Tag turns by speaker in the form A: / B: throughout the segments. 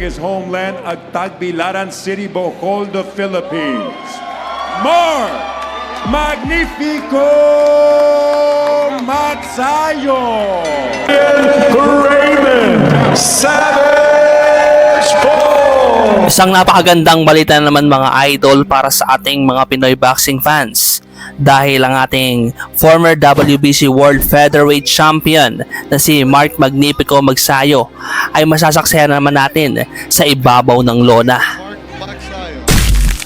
A: his homeland at Tagbilaran City, Bohol, the Philippines. Mark Magnifico Magsayo! Raymond Savage Paul!
B: Isang napakagandang balita naman mga idol para sa ating mga Pinoy boxing fans dahil ang ating former WBC World Featherweight Champion na si Mark Magnifico Magsayo ay masasaksihan naman natin sa ibabaw ng lona.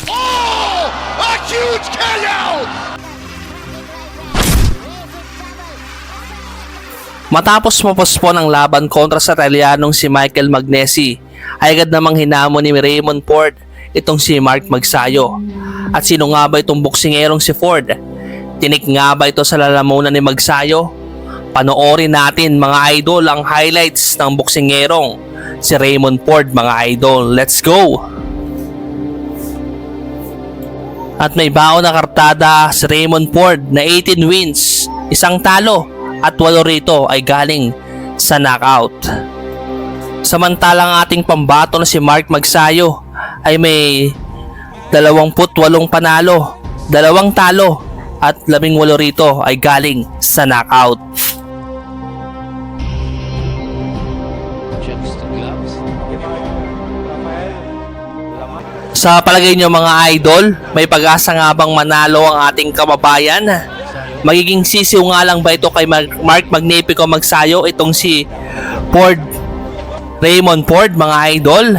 C: Oh! A huge KO!
B: Matapos mapospon ang laban kontra sa Italianong si Michael Magnesi, ay agad namang hinamon ni Raymond Ford itong si Mark Magsayo. At sino nga ba itong boksingerong si Ford? Tinik nga ba ito sa lalamunan ni Magsayo? Panoorin natin mga idol ang highlights ng boksingerong si Raymond Ford mga idol. Let's go! At may baon na kartada si Raymond Ford na 18 wins, isang talo at 8 rito ay galing sa knockout. Samantalang ating pambato na si Mark Magsayo ay may 28 panalo, 2 talo at 18 rito ay galing sa knockout. Sa palagay nyo mga idol, may pag-asa nga bang manalo ang ating kababayan? Magiging sisiw nga lang ba ito kay Mark Magnifico Magsayo itong si Raymond Ford mga idol?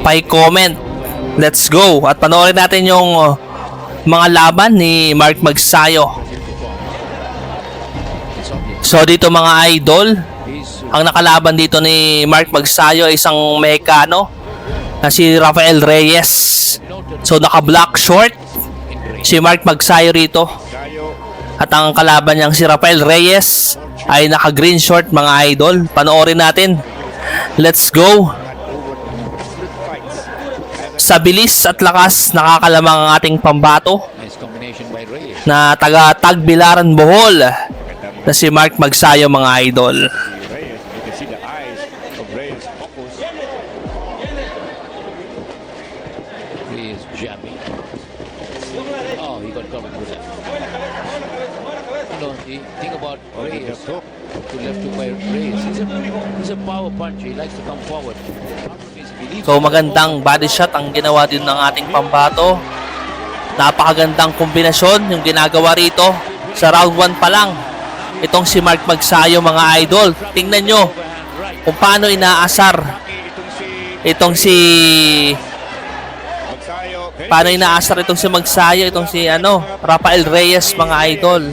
B: Pa-comment. Let's go. At panoorin natin yung mga laban ni Mark Magsayo. So dito mga idol, ang nakalaban dito ni Mark Magsayo ay isang Mexicano na si Rafael Reyes. So naka-black short si Mark Magsayo rito. At ang kalaban niyang si Rafael Reyes ay naka-green short mga idol. Panoorin natin. Let's go. Sa bilis at lakas nakakalamang ang ating pambato na taga Tagbilaran, Bohol na si Mark Magsayo mga idol.
D: Oh, he got covered with that. No, think about Reyes. To left to by Reyes. He's a power puncher. He likes to come forward.
B: So magandang body shot ang ginawa din ng ating pambato. Napakagandang kombinasyon yung ginagawa rito sa round 1 pa lang. Itong si Mark Magsayo mga idol. Tingnan nyo kung paano inaasar itong si itong si Magsayo, itong si Rafael Reyes mga idol.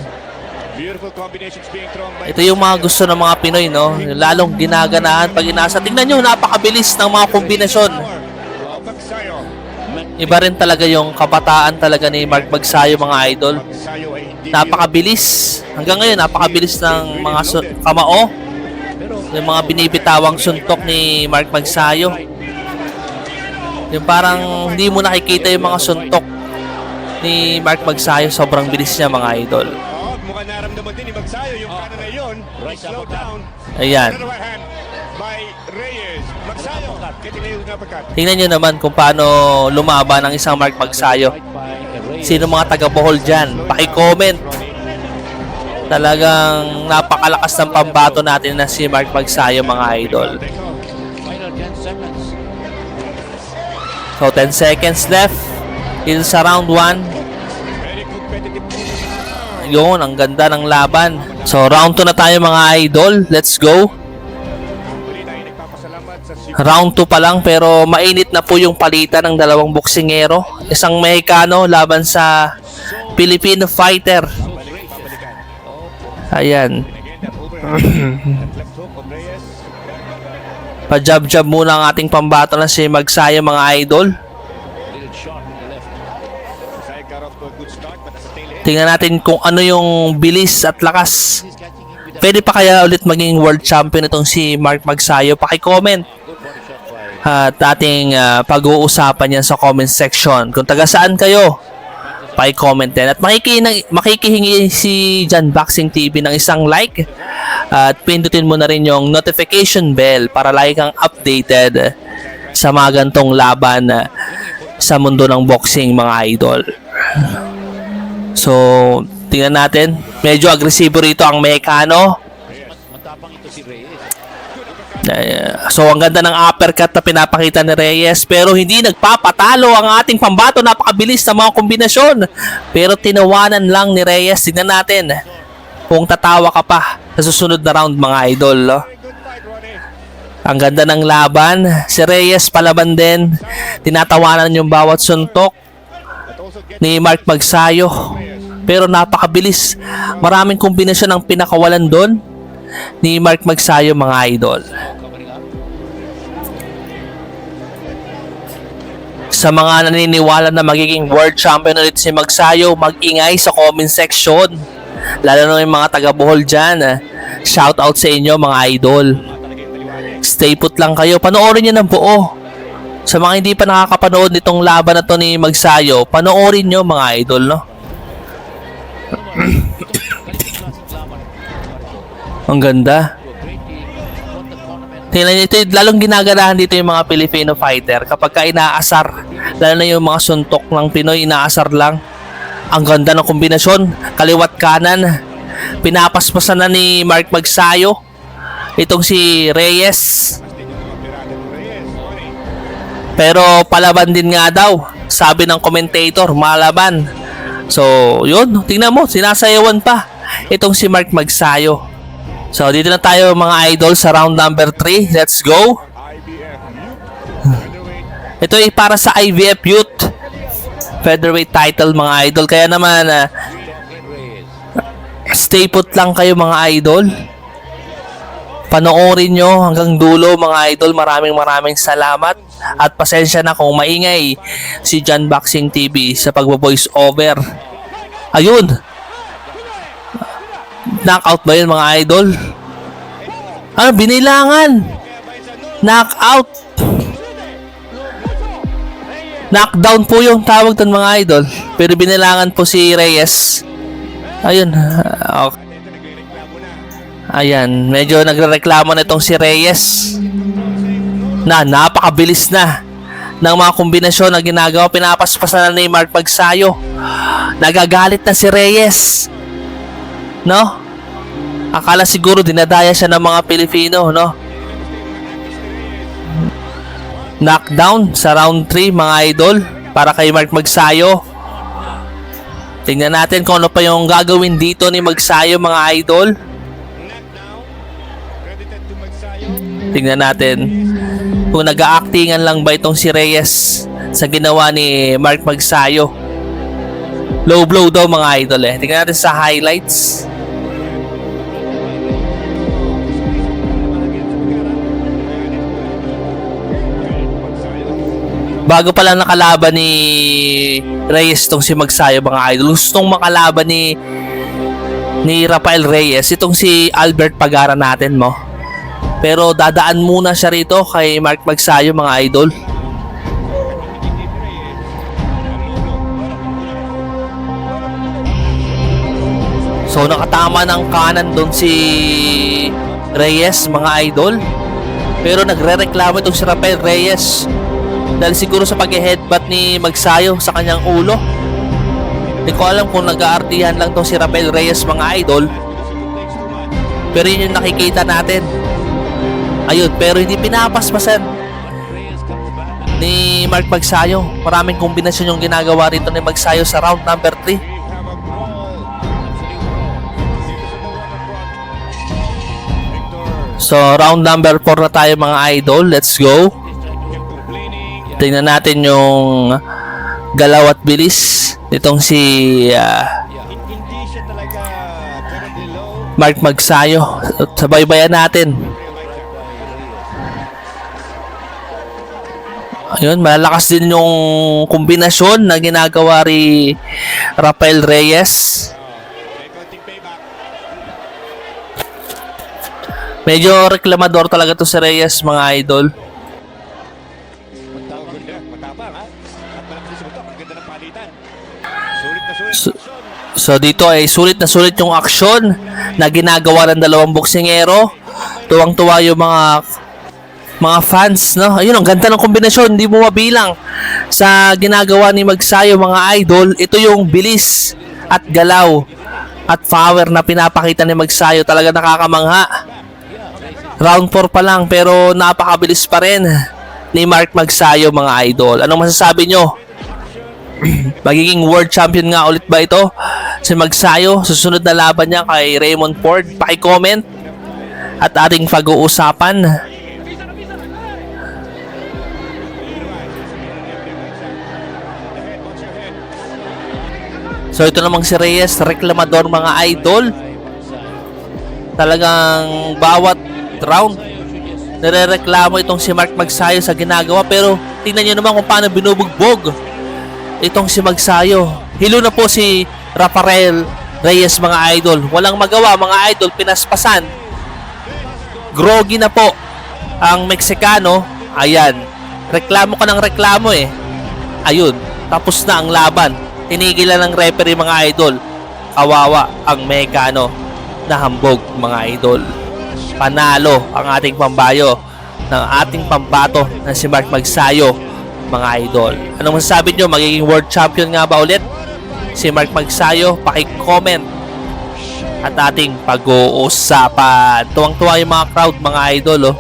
B: Ito yung mga gusto ng mga Pinoy, no? Lalong ginaganahan pag inaasar. Tingnan nyo, napakabilis ng mga kombinasyon. Iba rin talaga yung kabataan talaga ni Mark Magsayo mga idol. Napakabilis. Hanggang ngayon, napakabilis ng mga kamao. Yung mga binibitawang suntok ni Mark Magsayo. Yung parang hindi mo nakikita yung mga suntok ni Mark Magsayo. Sobrang bilis niya mga idol.
C: Mukhang naramdaman din ni Magsayo yung kanan na yun. Slow down.
B: Ayan.
C: By Reyes. Magsayo.
B: Tingnan nyo naman kung paano lumaban ang isang Mark Magsayo. Sino mga taga Bohol dyan? Paki-comment. Talagang napakalakas ng pambato natin na si Mark Magsayo mga idol. So 10 seconds left in sa round 1. Yun, ang ganda ng laban. So round 2 na tayo mga idol. Let's go. Round 2 pa lang pero mainit na po yung palitan ng dalawang boksingero. Isang Mexicano laban sa Filipino fighter. Ayan. Pa-jab-jab muna ang ating pambato na si Magsayo mga idol. Tingnan natin kung ano yung bilis at lakas. Pwede pa kaya ulit maging world champion itong si Mark Magsayo? Paki-comment. At ating pag-uusapan yan sa comment section. Kung taga saan kayo, paki-comment din. At makikihingi si Jan Boxing TV ng isang like. At pindutin mo na rin yung notification bell para lagi kang updated sa mga gantong laban sa mundo ng boxing, mga idol. So, tingnan natin. Medyo agresibo rito ang Mexicano.
D: Matapang ito si Reyes.
B: So, ang ganda ng uppercut na pinapakita ni Reyes, pero hindi nagpapatalo ang ating pambato. Napakabilis na mga kombinasyon, pero tinawanan lang ni Reyes. Tingnan natin kung tatawa ka pa sa susunod na round, mga idol. No? Ang ganda ng laban. Si Reyes palaban din. Tinatawanan yung bawat suntok ni Mark Magsayo, pero napakabilis. Maraming kombinasyon ang pinakawalan doon ni Mark Magsayo, mga idol. Sa mga naniniwala na magiging world champion ulit si Magsayo, mag-ingay sa comment section. Lalo na yung mga taga Bohol dyan. Shout out sa inyo, mga idol. Stay put lang kayo. Panoorin nyo ng buo. Sa mga hindi pa nakakapanood nitong laban na to ni Magsayo, panoorin nyo, mga idol, no? Ang ganda. Tingnan nyo, ito lalong ginaganahan dito yung mga Filipino fighter kapag ka inaasar. Lalo na yung mga suntok ng Pinoy, inaasar lang. Ang ganda ng kombinasyon. Kaliwat kanan. Pinapaspasan na ni Mark Magsayo itong si Reyes. Pero palaban din nga daw, sabi ng commentator, malaban. So, yun, tingnan mo, sinasayawan pa itong si Mark Magsayo. So, dito na tayo, mga idol, sa round number 3. Let's go. Ito ay para sa IBF Youth Featherweight title, mga idol. Kaya naman, stay put lang kayo, mga idol. Panoorin nyo hanggang dulo, mga idol. Maraming salamat. At pasensya na kung maingay si John Boxing TV sa pagbo-voice over. Ayun. Knockout ba yun, mga idol? Ano, binilangan? Knockout. Knockdown po yung tawag doon, mga idol. Pero binilangan po si Reyes. Ayun. Okay. Ayan, medyo nagrereklamo na itong si Reyes na napakabilis na ng mga kombinasyon na ginagawa. Pinapaspasan na ni Mark Magsayo. Nagagalit na si Reyes, no? Akala siguro dinadaya siya ng mga Pilipino, no? Knockdown sa round 3, mga idol, para kay Mark Magsayo. Tingnan natin kung ano pa yung gagawin dito ni Magsayo, mga idol. Tingnan natin kung nag-aactingan lang ba itong si Reyes sa ginawa ni Mark Magsayo. Low blow daw, mga idol, eh. Tingnan natin sa highlights. Bago pa lang nakalaban ni Reyes itong si Magsayo, mga idol. Gustong makalaban ni Rafael Reyes itong si Albert Pagara natin, mo. Pero dadaan muna siya rito kay Mark Magsayo, mga idol. So nakatama ng kanan doon si Reyes, mga idol. Pero nagre-reklamo itong si Rafael Reyes dahil siguro sa pag-headbutt ni Magsayo sa kanyang ulo. Hindi ko alam kung nag-aartihan lang itong si Rafael Reyes, mga idol. Pero yun yung nakikita natin. Ayun, pero hindi pinapaspasan ni Mark Magsayo. Maraming kombinasyon yung ginagawa rito ni Magsayo sa round number 3. So, round number 4 na tayo, mga idol. Let's go. Tingnan natin yung galaw at bilis nitong si Mark Magsayo. Sabay-bayan natin. Ayun, malakas din yung kombinasyon na ginagawa ni Rafael Reyes. Medyo reklamador talaga to si Reyes, mga idol. So dito ay sulit yung aksyon na ginagawa ng dalawang boksingero. Tuwang-tuwa yung mga mga fans, no? Ayun, ang ganda ng kombinasyon, hindi mo mabilang sa ginagawa ni Magsayo, mga idol. Ito yung bilis at galaw at power na pinapakita ni Magsayo, talaga nakakamangha. Round 4 pa lang pero napakabilis pa rin ni Mark Magsayo, mga idol. Anong masasabi nyo? Magiging world champion nga ulit ba ito si Magsayo? Susunod na laban niya kay Raymond Ford. Paki-comment at ating pag-uusapan. So ito namang si Reyes, reklamador, mga idol. Talagang bawat round nirereklamo itong si Mark Magsayo sa ginagawa, pero tingnan nyo naman kung paano binubugbog itong si Magsayo. Hilo na po si Rafael Reyes, mga idol. Walang magawa, mga idol, pinaspasan. Groggy na po ang Meksikano. Ayan, reklamo ka ng reklamo eh. Ayun, tapos na ang laban. Tinigilan ng referee, mga idol. Kawawa ang Mekano na hambog, mga idol. Panalo ang ating pambayo ng ating pambato na si Mark Magsayo, mga idol. Anong masasabi nyo? Magiging world champion nga ba ulit si Mark Magsayo? Paki-comment at ating pag-uusapan. Tuwang-tuwa yung mga crowd, mga idol, oh.